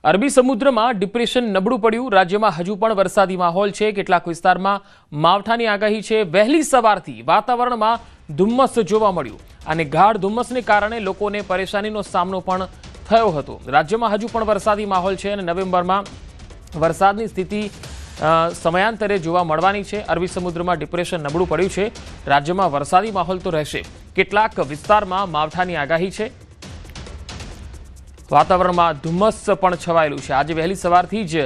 અરબી સમુદ્રમાં ડિપ્રેશન નબળું પડ્યું। રાજ્યમાં હજુ પણ વરસાદી માહોલ છે। કેટલાક વિસ્તારમાં માવઠાની આગાહી છે। વહેલી સવારથી વાતાવરણમાં ધુમ્મસ જોવા મળ્યું અને ગાઢ ધુમ્મસને કારણે લોકોને પરેશાનીનો સામનો પણ થયો હતો। રાજ્યમાં હજુ પણ વરસાદી માહોલ છે અને નવેમ્બરમાં વરસાદની સ્થિતિ સમયાંતરે જોવા મળવાની છે। અરબી સમુદ્રમાં ડિપ્રેશન નબળું પડ્યું છે। રાજ્યમાં વરસાદી માહોલ તો રહેશે। કેટલાક વિસ્તારમાં માવઠાની આગાહી છે। વાતાવરણમાં ધુમ્મસ પણ છવાયેલું છે। આજે વહેલી સવારથી જ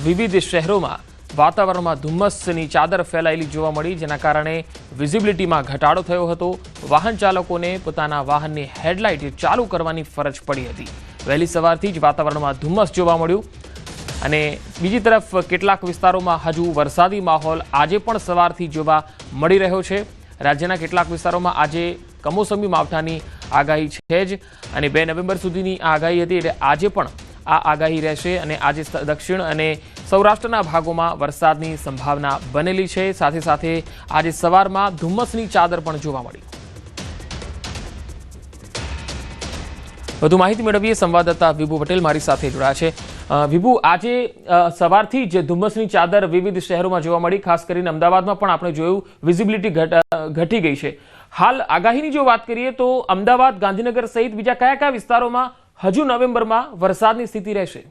વિવિધ શહેરોમાં વાતાવરણમાં ધુમ્મસની ચાદર ફેલાયેલી જોવા મળી, જેના કારણે વિઝિબિલિટીમાં ઘટાડો થયો હતો। વાહન ચાલકોને પોતાના વાહનની હેડલાઇટ ચાલુ કરવાની ફરજ પડી હતી। વહેલી સવારથી જ વાતાવરણમાં ધુમ્મસ જોવા મળ્યું અને બીજી તરફ કેટલાક વિસ્તારોમાં હજુ વરસાદી માહોલ આજે પણ સવારથી જોવા મળી રહ્યો છે। રાજ્યના કેટલાક વિસ્તારોમાં આજે કમોસમી માવઠાની આગાહી છે જ અને 2 નવેમ્બર સુધીની આગાહી હતી, એટલે આજે પણ આ આગાહી રહેશે અને આજે દક્ષિણ અને સૌરાષ્ટ્રના ભાગોમાં વરસાદની સંભાવના બનેલી છે। સાથે સાથે આજે સવારમાં ધુમ્મસની ચાદર પણ જોવા મળી। વધુ માહિતી મેળવીએ સંવાદદાતા વિભુ પટેલ મારી સાથે જોડાયા છે। વિભુ, આજે સવારથી જ ધુમ્મસની ચાદર વિવિધ શહેરોમાં જોવા મળી। ખાસ કરીને અમદાવાદમાં પણ આપણે જોયું વિઝિબિલિટી ઘટી ગઈ છે। હાલ આગાહીની જો વાત કરીએ તો અમદાવાદ, ગાંધીનગર સહિત બીજા કયા કયા વિસ્તારોમાં હજુ નવેમ્બરમાં વરસાદની સ્થિતિ રહેશે?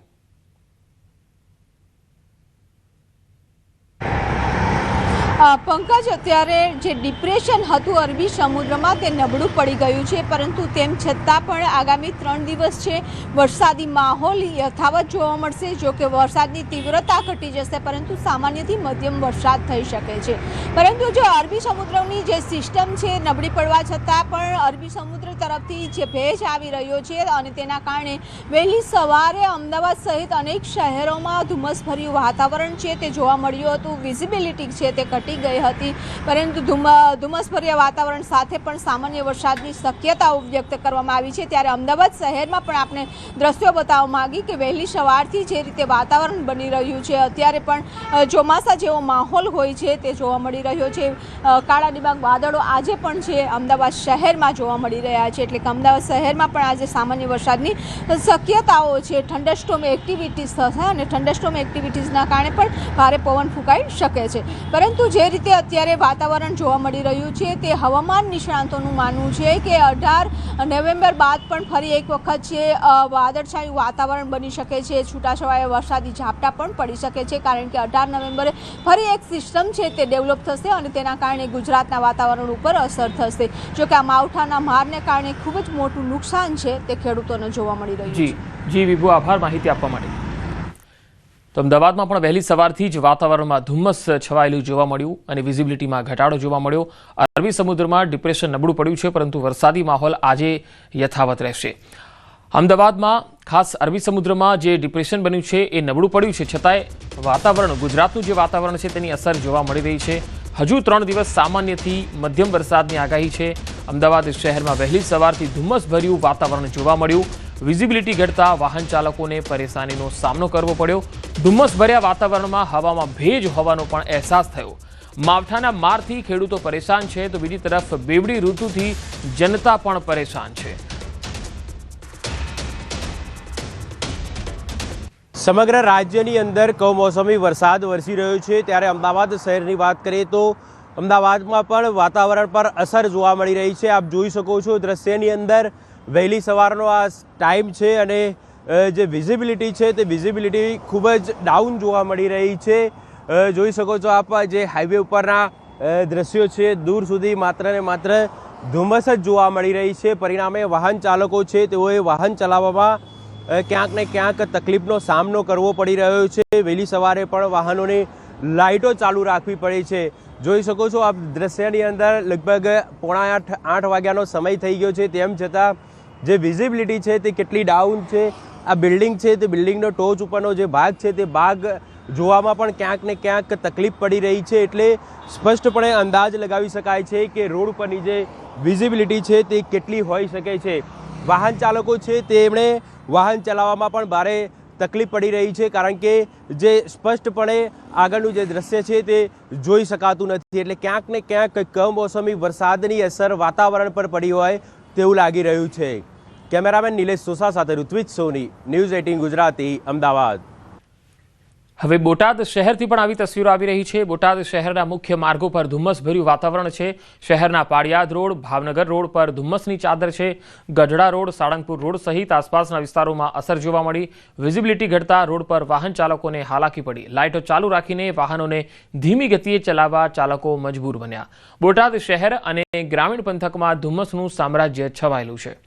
પંકજ, અત્યારે જે ડિપ્રેશન હતું અરબી સમુદ્રમાં તે નબળું પડી ગયું છે, પરંતુ તેમ છતાં પણ આગામી 3 દિવસ છે વરસાદી માહોલ યથાવત જોવા મળશે। જો કે વરસાદની તીવ્રતા ઘટી જશે, પરંતુ સામાન્યથી મધ્યમ વરસાદ થઈ શકે છે। પરંતુ જો અરબી સમુદ્રની જે સિસ્ટમ છે નબળી પડવા છતાં પણ અરબી સમુદ્ર તરફથી જે ભેજ આવી રહ્યો છે અને તેના કારણે વહેલી સવારે અમદાવાદ સહિત અનેક શહેરોમાં ધુમ્મસભર્યું વાતાવરણ છે તે જોવા મળ્યું હતું। વિઝિબિલિટી છે તે ઘટી ગઈ હતી, પરંતુ ધુમ્મસભર્યા વાતાવરણ સાથે પણ સામાન્ય વરસાદની શક્યતાઓ વ્યક્ત કરવામાં આવી છે। ત્યારે અમદાવાદ શહેરમાં પણ આપણે દ્રશ્યો બતાવવા માંગી કે વહેલી સવારથી જે રીતે વાતાવરણ બની રહ્યું છે, અત્યારે પણ ચોમાસા જેવો માહોલ હોય છે તે જોવા મળી રહ્યો છે। કાળા ડિબાંગ વાદળો આજે પણ છે અમદાવાદ શહેરમાં જોવા મળી રહ્યા છે, એટલે કે અમદાવાદ શહેરમાં પણ આજે સામાન્ય વરસાદની શક્યતાઓ છે। થંડરસ્ટોર્મ એક્ટિવિટીઝ થશે અને થંડરસ્ટોર્મ એક્ટિવિટીઝના કારણે પણ ભારે પવન ફૂંકાઈ શકે છે। પરંતુ જે રીતે અત્યારે વાતાવરણ જોવા મળી રહ્યું છે તે હવામાન નિષ્ણાતોનું માનવું છે કે 18 નવેમ્બર બાદ પણ ફરી એક વખત છે વાદળછાયું વાતાવરણ બની શકે છે। છૂટાછવાયા વરસાદી ઝાપટા પણ પડી શકે છે, કારણ કે 18 નવેમ્બરે ફરી એક સિસ્ટમ છે તે ડેવલપ થશે અને તેના કારણે ગુજરાતના વાતાવરણ ઉપર અસર થશે। જો કે આ માવઠાના મારને કારણે ખૂબ જ મોટું નુકસાન છે તે ખેડૂતોને જોવા મળી રહ્યું છે। જી વિભુ, આભાર માહિતી આપવા માટે। તો અમદાવાદમાં પણ વહેલી સવારથી જ વાતાવરણમાં ધુમ્મસ છવાયેલું જોવા મળ્યું અને વિઝિબિલિટીમાં ઘટાડો જોવા મળ્યો। અરબી સમુદ્રમાં ડિપ્રેશન નબળું પડ્યું છે, પરંતુ વરસાદી માહોલ આજે યથાવત રહેશે। અમદાવાદમાં ખાસ અરબી સમુદ્રમાં જે ડિપ્રેશન બન્યું છે એ નબળું પડ્યું છે, છતાંય વાતાવરણ, ગુજરાતનું જે વાતાવરણ છે તેની અસર જોવા મળી રહી છે। હજુ 3 દિવસ સામાન્યથી મધ્યમ વરસાદની આગાહી છે। અમદાવાદ શહેરમાં વહેલી સવારથી ધુમ્મસભર્યું વાતાવરણ જોવા મળ્યું। વિઝિબિલિટી ઘટતા વાહન ચાલકોને પરેશાનીનો સામનો કરવો પડ્યો। ધુમ્મસભર્યા વાતાવરણમાં હવામાં ભેજ હોવાનો પણ અહેસાસ થયો। માવઠાના મારથી ખેડૂતો પરેશાન છે, તો બીજી તરફ બેવડી ઋતુથી જનતા પણ પરેશાન છે। સમગ્ર રાજ્યની અંદર કમોસમી વરસાદ વરસી રહ્યો છે, ત્યારે અમદાવાદ શહેરની વાત કરીએ તો અમદાવાદમાં પણ વાતાવરણ પર અસર જોવા મળી રહી છે। આપ જોઈ શકો છો દ્રશ્યની અંદર વહેલી સવારનો આ ટાઈમ છે અને જે વિઝિબિલિટી છે તે વિઝિબિલિટી ખૂબ જ ડાઉન જોવા મળી રહી છે। જોઈ શકો છો આપ જે હાઈવે ઉપરના દ્રશ્યો છે, દૂર સુધી માત્ર ને માત્ર ધુમ્મસ જ જોવા મળી રહી છે। પરિણામે વાહન ચાલકો છે તેઓએ વાહન ચલાવવામાં ક્યાંક ને ક્યાંક તકલીફનો સામનો કરવો પડી રહ્યો છે। વહેલી સવારે પણ વાહનોની લાઇટો ચાલુ રાખવી પડે છે। જોઈ શકો છો આપ દ્રશ્યની અંદર લગભગ 7:45-8 વાગ્યાનો સમય થઈ ગયો છે, તેમ છતાં જે વિઝિબિલિટી છે તે કેટલી ડાઉન છે। આ બિલ્ડિંગ છે તે બિલ્ડિંગનો ટોચ ઉપરનો જે ભાગ છે તે ભાગ જોવામાં પણ ક્યાંક ને ક્યાંક તકલીફ પડી રહી છે, એટલે સ્પષ્ટપણે અંદાજ લગાવી શકાય છે કે રોડ ઉપરની જે વિઝિબિલિટી છે તે કેટલી હોઈ શકે છે। વાહન ચાલકો છે તેમણે વાહન ચલાવવામાં પણ ભારે તકલીફ પડી રહી છે, કારણ કે જે સ્પષ્ટપણે આગળનું જે દ્રશ્ય છે તે જોઈ શકાતું નથી, એટલે ક્યાંક ને ક્યાંક કમોસમી વરસાદની અસર વાતાવરણ પર પડી હોય તેવું લાગી રહ્યું છે। કેમેરામેન નિલેશ સોસા સાથે ઋત્વિજ સોની, ન્યૂઝ 18 ગુજરાતી, અમદાવાદ। હવે બોટાદ શહેરથી પણ આવી તસવીરો આવી રહી છે। બોટાદ શહેરના મુખ્ય માર્ગો પર ધુમ્મસભર્યું વાતાવરણ છે। શહેરના પાળિયાદ રોડ, ભાવનગર રોડ પર ધુમ્મસની ચાદર છે। ગઢડા રોડ, સાળંગપુર રોડ સહિત આસપાસના વિસ્તારોમાં અસર જોવા મળી। વિઝિબિલિટી ઘટતા રોડ પર વાહન ચાલકોને હાલાકી પડી। લાઇટો ચાલુ રાખીને વાહનોને ધીમી ગતિએ ચલાવવા ચાલકો મજબૂર બન્યા। બોટાદ શહેર અને ગ્રામીણ પંથકમાં ધુમ્મસનું સામ્રાજ્ય છવાયેલું છે।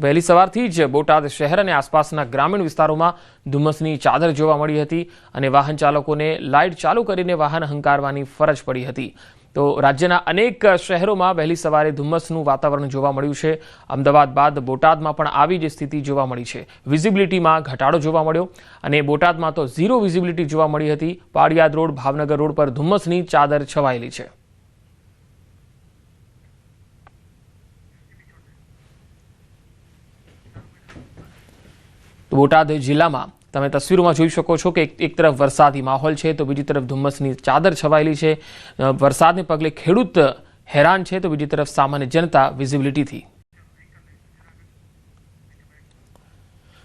વહેલી સવારથી જ બોટાદ શહેર અને આસપાસના ગ્રામીણ વિસ્તારોમાં ધુમ્મસની ચાદર જોવા મળી હતી અને વાહન ચાલકોને લાઇટ ચાલુ કરીને વાહન હંકારવાની ફરજ પડી હતી। તો રાજ્યના અનેક શહેરોમાં વહેલી સવારે ધુમ્મસનું વાતાવરણ જોવા મળ્યું છે। અમદાવાદ બાદ બોટાદમાં પણ આવી જ સ્થિતિ જોવા મળી છે। વિઝિબિલિટીમાં ઘટાડો જોવા મળ્યો અને બોટાદમાં તો ઝીરો વિઝિબિલિટી જોવા મળી હતી। પાળિયાદ રોડ, ભાવનગર રોડ પર ધુમ્મસની ચાદર છવાયેલી છે। બોટાદ જિલ્લામાં તમે તસવીરોમાં જોઈ શકો છો કે એક તરફ વરસાદી માહોલ છે તો બીજી તરફ ધુમ્મસની ચાદર છવાયેલી છે। વરસાદને પગલે ખેડૂત હેરાન છે તો બીજી તરફ સામાન્ય જનતા વિઝિબિલિટીથી।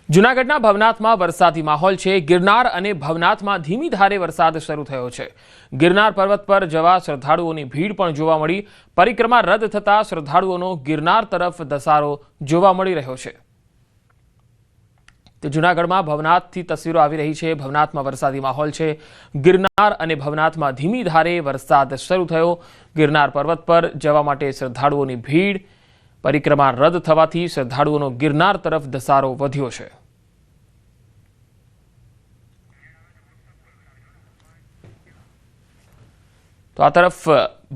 જૂનાગઢના ભવનાથમાં વરસાદી માહોલ છે। ગિરનાર અને ભવનાથમાં ધીમી ધારે વરસાદ શરૂ થયો છે। ગિરનાર પર્વત પર જવા શ્રદ્ધાળુઓની ભીડ પણ જોવા મળી। પરિક્રમા રદ થતા શ્રદ્ધાળુઓનો ગિરનાર તરફ ધસારો જોવા મળી રહ્યો છે। તો જૂનાગઢમાં ભવનાથથી તસવીરો આવી રહી છે। ભવનાથમાં વરસાદી માહોલ છે। ગિરનાર અને ભવનાથમાં ધીમી ધારે વરસાદ શરૂ થયો। ગિરનાર પર્વત પર જવા માટે શ્રદ્ધાળુઓની ભીડ, પરિક્રમા રદ થવાથી શ્રદ્ધાળુઓનો ગિરનાર તરફ ધસારો વધ્યો છે। તો આ તરફ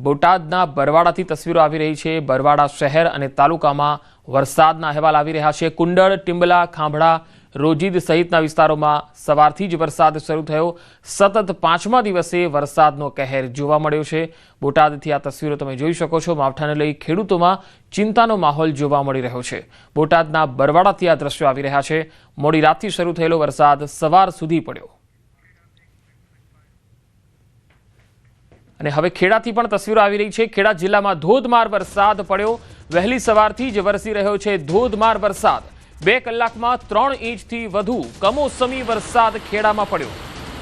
બોટાદના બરવાડાથી તસવીરો આવી રહી છે। બરવાડા શહેર અને તાલુકામાં વરસાદના અહેવાલ આવી રહ્યા છે। કુંડળ, ટીમ્બલા, ખાંભળા, રોજીદ સહિતના વિસ્તારોમાં સવારથી જ વરસાદ શરૂ થયો। સતત 5મા દિવસે વરસાદનો કહેર જોવા મળ્યો છે। બોટાદથી આ તસવીરો તમે જોઈ શકો છો। માવઠાને લઈ ખેડૂતોમાં ચિંતાનો માહોલ જોવા મળી રહ્યો છે। બોટાદના બરવાડાથી આ દ્રશ્યો આવી રહ્યા છે। મોડી રાતથી શરૂ થયેલો વરસાદ સવાર સુધી પડ્યો અને હવે ખેડાથી પણ તસવીરો આવી રહી છે। ખેડા જિલ્લામાં ધોધમાર વરસાદ પડ્યો। વહેલી સવારથી જ વરસી રહ્યો છે ધોધમાર વરસાદ। 2 કલાકમાં 3 ઇંચથી વધુ કમોસમી વરસાદ ખેડામાં પડ્યો।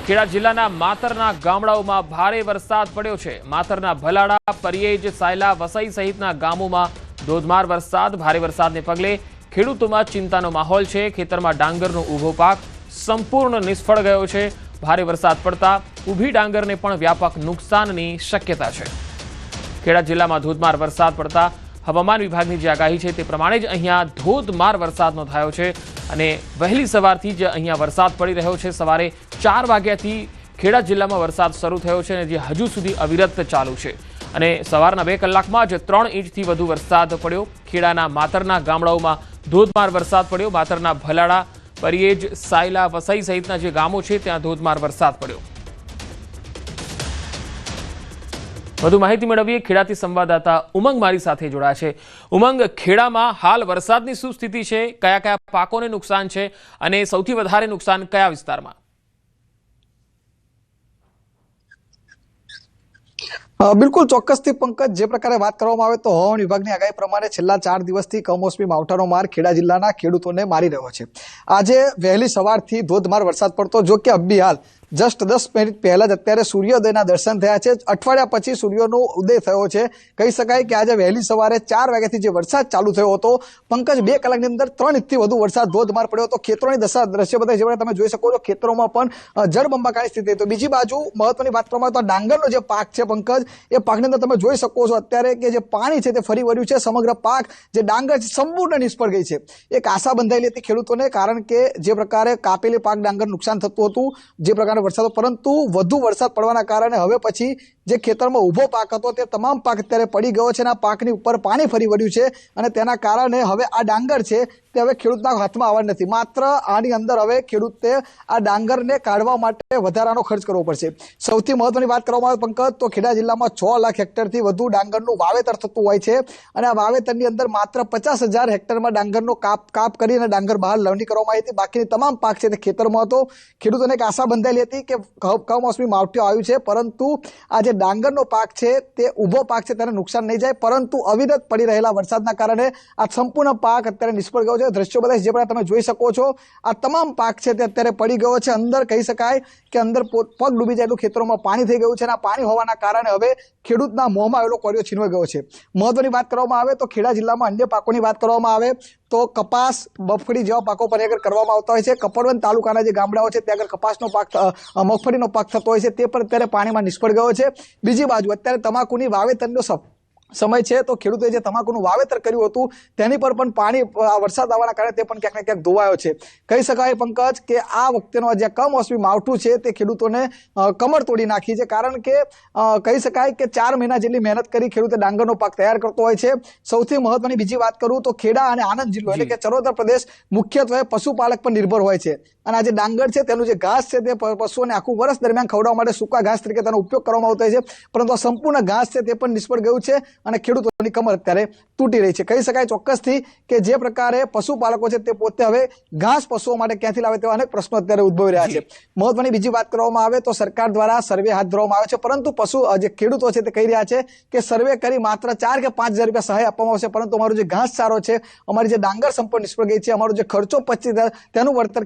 ખેડા જિલ્લાના માતરના ગામડાઓમાં ભારે વરસાદ પડ્યો છે। માતરના ભલાડા, પરિયેજ, સાયલા, વસઈ સહિતના ગામોમાં ધોધમાર વરસાદ। ભારે વરસાદને પગલે ખેડૂતોમાં ચિંતાનો માહોલ છે। ખેતરમાં ડાંગરનો ઊભો પાક સંપૂર્ણ નિષ્ફળ ગયો છે। ભારે વરસાદ પડતા ઊભી ડાંગરને પણ વ્યાપક નુકસાનની શક્યતા છે। ખેડા જિલ્લામાં ધોધમાર વરસાદ પડતા હવામાન વિભાગની જે આગાહી છે તે પ્રમાણે જ અહીંયા ધોધમાર વરસાદ નોંધાયો છે અને વહેલી સવારથી જ અહીંયા વરસાદ પડી રહ્યો છે। સવારે 4 વાગ્યાથી ખેડા જિલ્લામાં વરસાદ શરૂ થયો છે અને જે હજુ સુધી અવિરત ચાલુ છે અને સવારના 2 કલાકમાં જ 3 ઇંચથી વધુ વરસાદ પડ્યો। ખેડાના માતરના ગામડાઓમાં ધોધમાર વરસાદ પડ્યો। માતરના ભલાડા, પરિયેજ, સાયલા, વસઈ સહિતના જે ગામો છે ત્યાં ધોધમાર વરસાદ પડ્યો। વધુ માહિતી મેળવીએ ખેડાથી સંવાદદાતા ઉમંગ મારી સાથે જોડાયા છે। ઉમંગ, ખેડામાં હાલ વરસાદની શું સ્થિતિ છે? કયા કયા પાકોને નુકસાન છે અને સૌથી વધારે નુકસાન કયા વિસ્તારમાં? બિલકુલ ચોક્કસથી પંકજ, જે પ્રકારે વાત કરવામાં આવે તો હવામાન વિભાગની આગાહી પ્રમાણે છેલ્લા 4 દિવસથી કમોસમી માવઠાનો માર ખેડા જિલ્લાના ખેડૂતોને મારી રહ્યો છે। આજે વહેલી સવારથી ધોધમાર વરસાદ પડતો, જો કે અબી હાલ જસ્ટ 10 મિનિટ પહેલા જ અત્યારે સૂર્યોદયના દર્શન થયા છે। અઠવાડિયા પછી સૂર્યનો ઉદય થયો છે। કહી શકાય કે આજે વહેલી સવારે 4 વાગ્યાથી જે વરસાદ ચાલુ થયો હતો પંકજ, 2 કલાકની અંદર 3 ઇંચથી વધુ વરસાદ ધોધમાર પડ્યો હતો। ખેતરોની દશા દ્રશ્ય બધા જે તમે જોઈ શકો છો, ખેતરોમાં પણ જળબંબાકારની સ્થિતિ। તો બીજી બાજુ મહત્વની વાત કરવામાં આવે તો ડાંગરનો જે પાક છે પંકજ, એ પાકની અંદર તમે જોઈ શકો છો અત્યારે કે જે પાણી છે તે ફરી વળ્યું છે। સમગ્ર પાક જે ડાંગર છે સંપૂર્ણ નિષ્ફળ ગઈ છે। એક આશા બંધાયેલી હતી ખેડૂતોને, કારણ કે જે પ્રકારે કાપેલી પાક ડાંગર નુકસાન થતું હતું જે પ્રકારે વરસાદ, પરંતુ વધુ વરસાદ પડવાના કારણે હવે પછી જે ખેતરમાં ઊભો પાક હતો તે તમામ પાક અત્યારે પડી ગયો છે અને આ પાકની ઉપર પાણી ફરી વળ્યું છે અને તેના કારણે હવે આ ડાંગર છે તે હવે ખેડૂતના હાથમાં આવવા નથી। માત્ર આની અંદર હવે ખેડૂતે આ ડાંગરને કાઢવા માટે વધારાનો ખર્ચ કરવો પડશે। સૌથી મહત્વની વાત કરવામાં આવે પંકજ, તો ખેડા જિલ્લામાં 6 લાખ હેક્ટરથી વધુ ડાંગરનું વાવેતર થતું હોય છે અને આ વાવેતરની અંદર માત્ર 50,000 હેક્ટરમાં ડાંગરનો કાપ કરીને ડાંગર બહાર લવણી કરવામાં આવી હતી। બાકીની તમામ પાક છે તે ખેતરમાં હતો। ખેડૂતોને એક આશા બંધાયેલી હતી કે કમોસમી માવઠું આવ્યું છે, પરંતુ આ જે ડાંગરનો પાક છે તે ઊભો પાક છે તેને નુકસાન નહીં જાય, પરંતુ અવિરત પડી રહેલા વરસાદના કારણે આ સંપૂર્ણ પાક અત્યારે નિષ્ફળ ગયો છે। છે દ્રશ્યો બધા જે પ્રકારે તમે જોઈ શકો છો આ તમામ પાક છે તે અત્યારે પડી ગયો છે અંદર કહી શકાય કે અંદર પગ ડૂબી જાય એટલું ખેતરોમાં પાણી થઈ ગયું છે અને આ પાણી હોવાના કારણે હવે ખેડૂતના મોંમાં આવેલો કોરિયો છીનવાઈ ગયો છે મહત્વની વાત કરવામાં આવે તો ખેડા જિલ્લામાં અન્ય પાકોની વાત કરવામાં આવે તો કપાસ મગફળી જેવા પાકો પર આગળ કરવામાં આવતા હોય છે કપડવંત તાલુકાના જે ગામડાઓ છે ત્યાં આગળ કપાસનો પાક મગફળીનો પાક થતો હોય છે તે પણ અત્યારે પાણીમાં નિષ્ફળ ગયો છે બીજી બાજુ અત્યારે તમાકુની વાવેતરનો સમય છે તો ખેડૂતોએ જે તમાકુનું વાવેતર કર્યું હતું તેની પર પણ પાણી વરસાદ આવવાના કારણે તે પણ ક્યાંક ને ક્યાંક ધોવાયો છે કહી શકાય પંકજ કે આ વખતેનો જે કમોસમી માવઠું છે તે ખેડૂતોને કમર તોડી નાખી છે કારણ કે કહી શકાય કે 4 મહિના જેટલી મહેનત કરી ખેડૂતે ડાંગરનો પાક તૈયાર કરતો હોય છે સૌથી મહત્વની બીજી વાત કરું તો ખેડા અને આણંદ જિલ્લો એટલે કે ચરોતર પ્રદેશ મુખ્યત્વે પશુપાલક પર નિર્ભર હોય છે અને આ જે ડાંગર છે તેનું જે ઘાસ છે તે પશુઓને આખું વર્ષ દરમિયાન ખવડાવવા માટે સૂકા ઘાસ તરીકે તેનો ઉપયોગ કરવામાં આવતો હોય છે પરંતુ આ સંપૂર્ણ ઘાસ છે તે પણ નિષ્ફળ ગયું છે અને ખેડૂતોની કમર અત્યારે તૂટી રહી છે કહી શકાય ચોક્કસથી કે જે પ્રકારે પશુપાલકો છે તે પોતે હવે ઘાસ પશુઓ માટે ક્યાંથી લાવે તેવા અનેક પ્રશ્નો અત્યારે ઉદ્ભવી રહ્યા છે મહત્વની બીજી વાત કરવામાં આવે તો સરકાર દ્વારા સર્વે હાથ ધરવામાં આવે છે પરંતુ જે ખેડૂતો છે તે કહી રહ્યા છે કે સર્વે કરી માત્ર 4 કે 5 હજાર રૂપિયા સહાય આપવામાં આવશે પરંતુ અમારું જે ઘાસ ચારો છે અમારી જે ડાંગર સંપૂર્ણ નિષ્ફળ ગઈ છે અમારો જે ખર્ચો 25,000 તેનું વળતર